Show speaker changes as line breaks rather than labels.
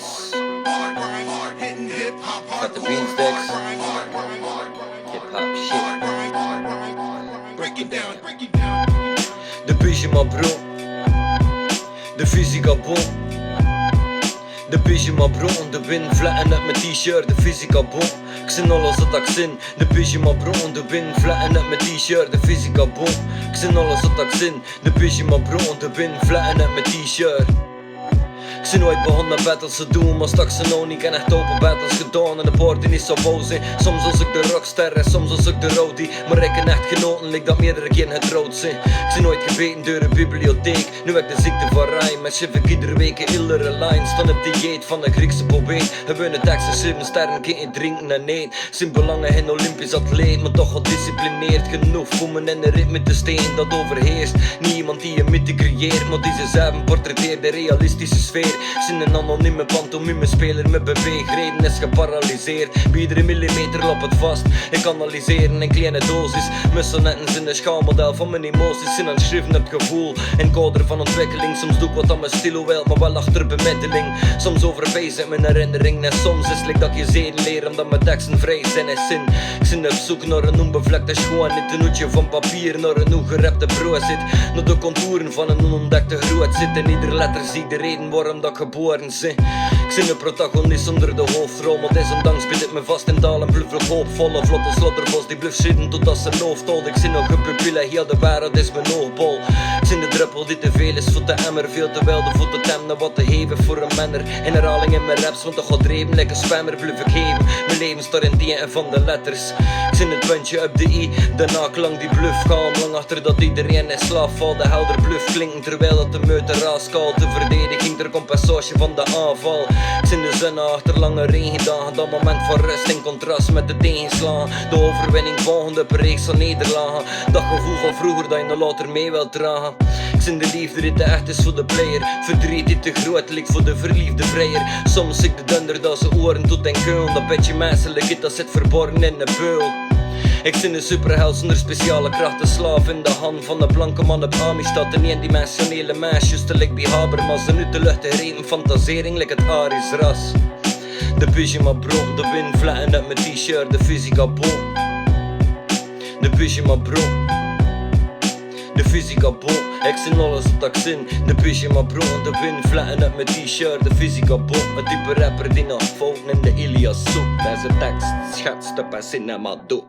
Beans. Got the bean sticks. Hip hop shit.
Break it down.
De pyjama bro. De fysica bon. De pyjama bro, de wind vletten uit mijn t-shirt, de fysica bon. Ik zin alles wat ik zin. De pyjama bro, de wind vletten uit mijn t-shirt, de fysica bon. Ik zin alles wat ik zin. De pyjama bro, de wind vletten uit mijn t-shirt. Ik zie nooit begonnen met battles te doen, maar straks zijn nog niet en echt open battles gedaan. En de party niet zo boos zijn. Soms als ik de rockster en soms als ik de roadie. Maar ik heb echt genoten, lik dat meerdere keren getrouwd zijn. Ik zie nooit gebeten door een bibliotheek. Nu heb ik de ziekte van Rijn, met chef ik iedere week een illere line. Staan op dieet van de Griekse poëet. Hebben een tekst en 7 sterren, geen drinken en nee. Zijn belangen in Olympisch atleet, maar toch gedisciplineerd genoeg voor me in een ritme te steen dat overheerst. Niet iemand die een mythe creëert, maar die zichzelf portretteert de realistische sfeer. Zijn een anonieme pantomime speler met beweegreden is geparalyseerd. Bij iedere millimeter loopt het vast. Ik analyseren in kleine dosis. Mijn sonetten zijn een schaalmodel van mijn emoties. Zijn aan het schrijven het gevoel in kader van ontwikkeling. Soms doe ik wat aan mijn stilo wil, maar wel achter bemiddeling. Soms overpees ik mijn herinnering. En soms is het dat je zeden leert omdat mijn teksten vrij zijn en zin. Ik zin op zoek naar een onbevlekte schoen. Niet een hoedje van papier naar een ongerepte brood zit. Naar de contouren van een onontdekte groot zit. In ieder letter zie ik de reden waarom dat ik geboren ben. Ik zin een protagonist onder de hoofdrol, maar desondanks bied ik me vast in taal en bluffelijk hoopvolle vlotte slottervos die bluff zitten totdat ze hoofd tolt. Ik zin nog een pupille, heel de wereld is mijn oogbol. Ik zin de druppel die te veel is voor de emmer, veel te wel de voet te temmen wat te heven voor een manner. In herhaling in mijn raps, want de god dreven lekker spammer bluff ik geven. Mijn leven staat in die en van de letters. Ik zin het puntje op de i, daarna klank die bluff kalm. Lang achter dat iedereen in slaap valt, de helder bluff klinken terwijl dat de meute raaskalt. De verdediging ter compensatie van de aanval. Ik zin de zon achter lange regendagen, dat moment van rust in contrast met de tegenslagen. De overwinning volgende per reeks van nederlagen. Dat gevoel van vroeger dat je nog later mee wilt dragen. Ik zin de liefde die te echt is voor de player. Verdriet die te groot ligt voor de verliefde vrijer. Soms zie ik de dunder dat ze oren tot en keul. Dat beetje menselijk dat zit verborgen in de beul. Ik zin een superheld zonder speciale krachten, slaaf in de hand van de blanke man op Amistad. Een eendimensionele meisjes te lik bij Habermas. En nu te lucht gereden fantasering lik het Arisch ras. De pyjama bro, de wind vletten uit mijn t-shirt, de fysica bon. De pyjama bro, de fysica bon. Ik zin alles wat ik zin. De pyjama bro, de wind vletten uit mijn t-shirt, de fysica bon. Een type rapper die nog volgt in de Ilias zoekt. Bij zijn tekst schetst op en cinema doet.